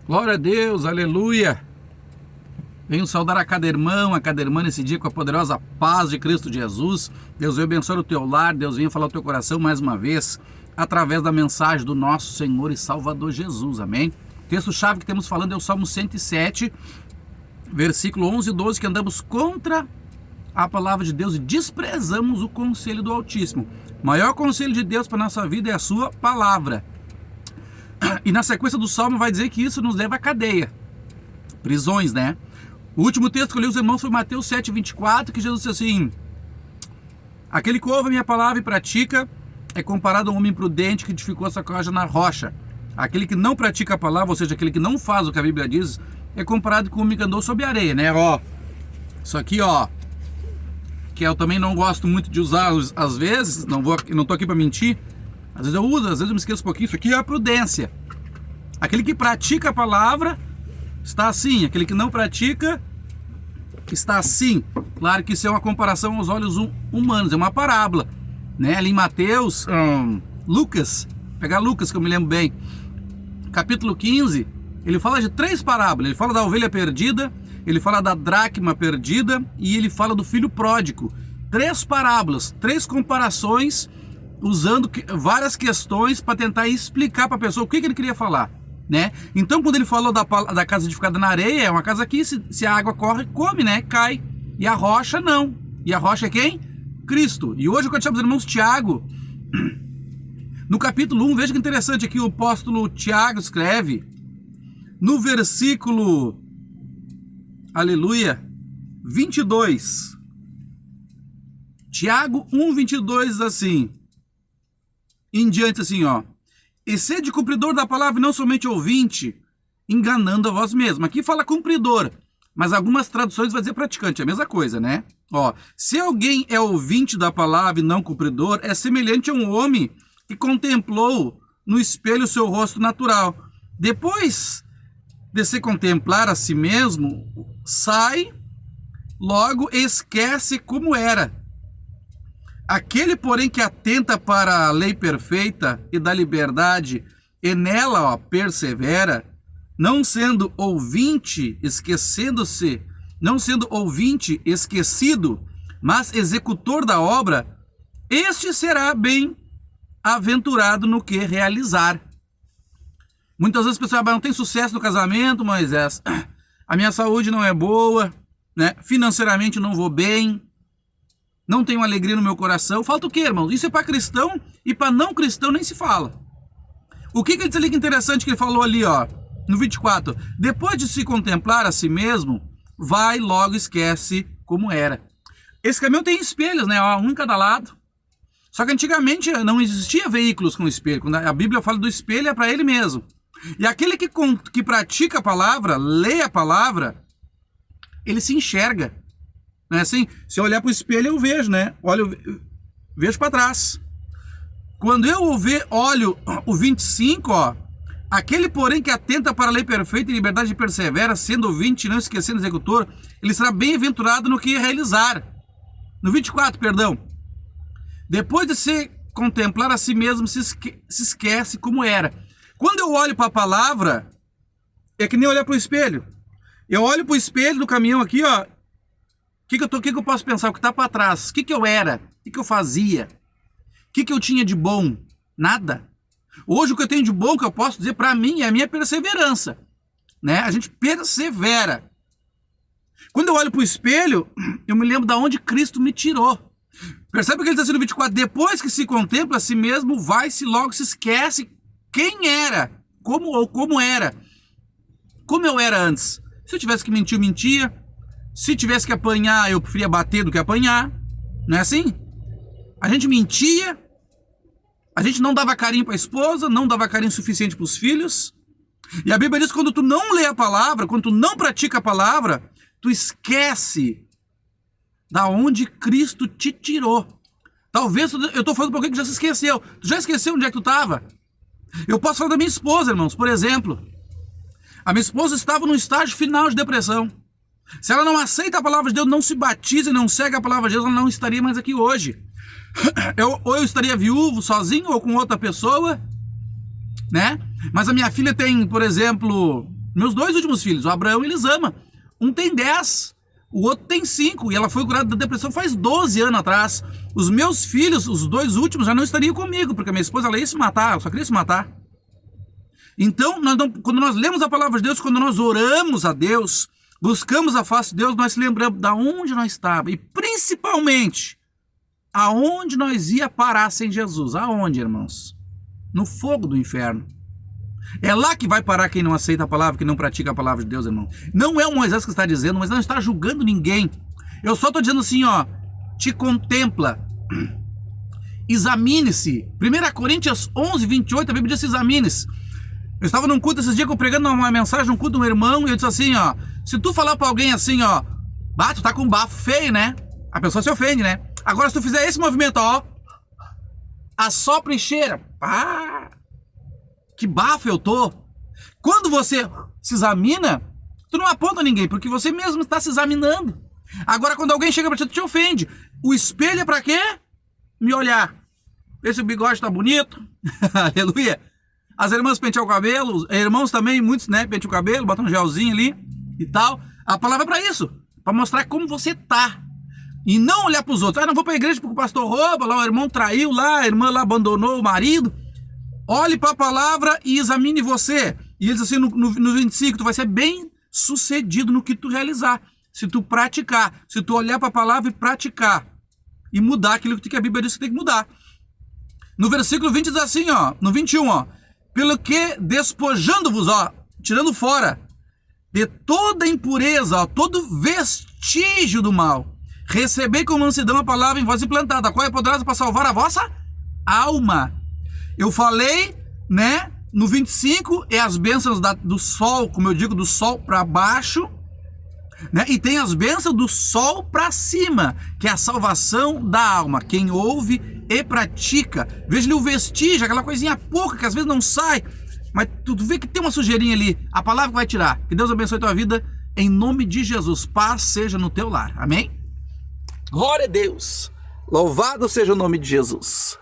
Glória a Deus, aleluia. Venho saudar a cada irmão, a cada irmã nesse dia com a poderosa paz de Cristo Jesus. Deus venha abençoar o teu lar, Deus venha falar o teu coração mais uma vez, através da mensagem do nosso Senhor e Salvador Jesus, amém? O texto-chave que temos falando é o Salmo 107, versículo 11 e 12, que andamos contra a palavra de Deus e desprezamos o conselho do Altíssimo. O maior conselho de Deus para a nossa vida é a sua palavra. E na sequência do Salmo vai dizer que isso nos leva à cadeia, prisões, né? O último texto que eu li os irmãos foi Mateus 7,24, que Jesus disse assim: aquele que ouve a minha palavra e pratica é comparado a um homem prudente que edificou a sua casa na rocha. Aquele que não pratica a palavra, ou seja, aquele que não faz o que a Bíblia diz, é comparado com um homem que andou sobre a areia, né? Ó, isso aqui, ó, que eu também não gosto muito de usar às vezes, não tô aqui para mentir. Às vezes eu uso, às vezes eu me esqueço um pouquinho. Isso aqui é a prudência. Aquele que pratica a palavra está assim, aquele que não pratica está assim. Claro que isso é uma comparação aos olhos humanos, é uma parábola, né? Ali em Mateus, Lucas, pegar Lucas que eu me lembro bem, capítulo 15, ele fala de 3 parábolas. Ele fala da ovelha perdida, ele fala da dracma perdida e ele fala do filho pródigo. 3 parábolas, 3 comparações, usando várias questões para tentar explicar para a pessoa o que ele queria falar, né? Então, quando ele falou da casa edificada na areia, é uma casa que se a água corre, come, né? Cai. E a rocha não. E a rocha é quem? Cristo. E hoje eu quero chamar os irmãos Tiago. No capítulo 1, veja que interessante aqui, o apóstolo Tiago escreve no versículo, aleluia, 22. Tiago 1, 22 assim, em diante assim, ó: e sede cumpridor da palavra, não somente ouvinte, enganando a vós mesmo. Aqui fala cumpridor, mas algumas traduções vai dizer praticante, é a mesma coisa, né? Ó, se alguém é ouvinte da palavra e não cumpridor, é semelhante a um homem que contemplou no espelho o seu rosto natural. Depois de se contemplar a si mesmo, sai, logo esquece como era. Aquele, porém, que atenta para a lei perfeita e da liberdade, e nela, ó, persevera, não sendo ouvinte esquecido, mas executor da obra, este será bem-aventurado no que realizar. Muitas vezes as pessoas não tem sucesso no casamento, Moisés, a minha saúde não é boa, né? Financeiramente não vou bem, não tenho alegria no meu coração. Falta o quê, irmão? Isso é para cristão, e para não cristão nem se fala. O que ele diz ali que interessante que ele falou ali, ó, no 24? Depois de se contemplar a si mesmo, vai logo esquece como era. Esse caminhão tem espelhos, né? Ó, um em cada lado. Só que antigamente não existia veículos com espelho. Quando a Bíblia fala do espelho, é para ele mesmo. E aquele que pratica a palavra, lê a palavra, ele se enxerga. Não é assim? Se eu olhar para o espelho, eu vejo, né? Vejo para trás. Quando eu olho o 25, ó, aquele, porém, que atenta para a lei perfeita e liberdade persevera, sendo ouvinte e não esquecendo o executor, ele será bem-aventurado no que realizar. No 24, perdão. Depois de se contemplar a si mesmo, se esquece como era. Quando eu olho para a palavra, é que nem olhar para o espelho. Eu olho para o espelho do caminhão aqui, ó. O que eu posso pensar? O que está para trás? O que eu era? O que eu fazia? O que eu tinha de bom? Nada. Hoje o que eu tenho de bom, que eu posso dizer para mim, é a minha perseverança, né? A gente persevera. Quando eu olho para o espelho, eu me lembro de onde Cristo me tirou. Percebe o que ele está dizendo no 24? Depois que se contempla a si mesmo, vai-se logo, se esquece quem era, como era. Como eu era antes. Se eu tivesse que mentir, eu mentia. Se tivesse que apanhar, eu preferia bater do que apanhar. Não é assim? A gente mentia, a gente não dava carinho para a esposa, não dava carinho suficiente para os filhos. E a Bíblia diz que quando tu não lê a palavra, quando tu não pratica a palavra, tu esquece da onde Cristo te tirou. Talvez eu estou falando para alguém que já se esqueceu. Tu já esqueceu onde é que tu estava? Eu posso falar da minha esposa, irmãos, por exemplo. A minha esposa estava no estágio final de depressão. Se ela não aceita a palavra de Deus, não se batiza e não segue a palavra de Deus, ela não estaria mais aqui hoje. Ou eu estaria viúvo, sozinho, ou com outra pessoa, né? Mas a minha filha tem, por exemplo, Meus 2 últimos filhos, o Abraão e Elisama. Um tem 10, o outro tem 5. E ela foi curada da depressão faz 12 anos atrás. Os meus filhos, os 2 últimos, já não estariam comigo, porque a minha esposa, ela ia se matar, ela só queria se matar. Então, quando nós lemos a palavra de Deus, quando nós oramos a Deus, buscamos a face de Deus, nós se lembramos de onde nós estávamos. E principalmente, aonde nós ia parar sem Jesus. Aonde, irmãos? No fogo do inferno. É lá que vai parar quem não aceita a palavra, quem não pratica a palavra de Deus, irmão. Não é o Moisés que está dizendo, mas não está julgando ninguém. Eu só estou dizendo assim, ó, te contempla, examine-se. 1 Coríntios 11, 28, a Bíblia diz: examine-se. Eu estava num culto esses dias, eu pregando uma mensagem num culto de um irmão, e eu disse assim, ó, se tu falar pra alguém assim, ó, tu tá com um bafo feio, né? A pessoa se ofende, né? Agora, se tu fizer esse movimento, ó, assopra e cheira, que bafo eu tô. Quando você se examina, tu não aponta ninguém, porque você mesmo está se examinando. Agora, quando alguém chega pra ti, tu te ofende. O espelho é pra quê? Me olhar. Ver se o bigode tá bonito. Aleluia. As irmãs penteam o cabelo, os irmãos também, muitos, né, penteam o cabelo, botam um gelzinho ali e tal. A palavra é pra isso, pra mostrar como você tá. E não olhar pros outros. Não vou pra igreja porque o pastor rouba, lá o irmão traiu, lá a irmã lá abandonou o marido. Olhe para a palavra e examine você. E ele diz assim no 25, tu vai ser bem sucedido no que tu realizar. Se tu praticar, se tu olhar para a palavra e praticar. E mudar aquilo que a Bíblia diz que tem que mudar. No versículo 20 diz assim, ó, no 21, ó. Pelo que despojando-vos, ó, tirando fora de toda impureza, ó, todo vestígio do mal, recebei com mansidão a palavra em vós implantada, a qual é poderosa para salvar a vossa alma. Eu falei, né, no 25, é as bênçãos do sol, como eu digo, do sol para baixo, né, e tem as bênçãos do sol para cima, que é a salvação da alma. Quem ouve e pratica. Veja ali o vestígio, aquela coisinha pouca que às vezes não sai, mas tu vê que tem uma sujeirinha ali, a palavra que vai tirar. Que Deus abençoe a tua vida, em nome de Jesus. Paz seja no teu lar, amém? Glória a Deus, louvado seja o nome de Jesus.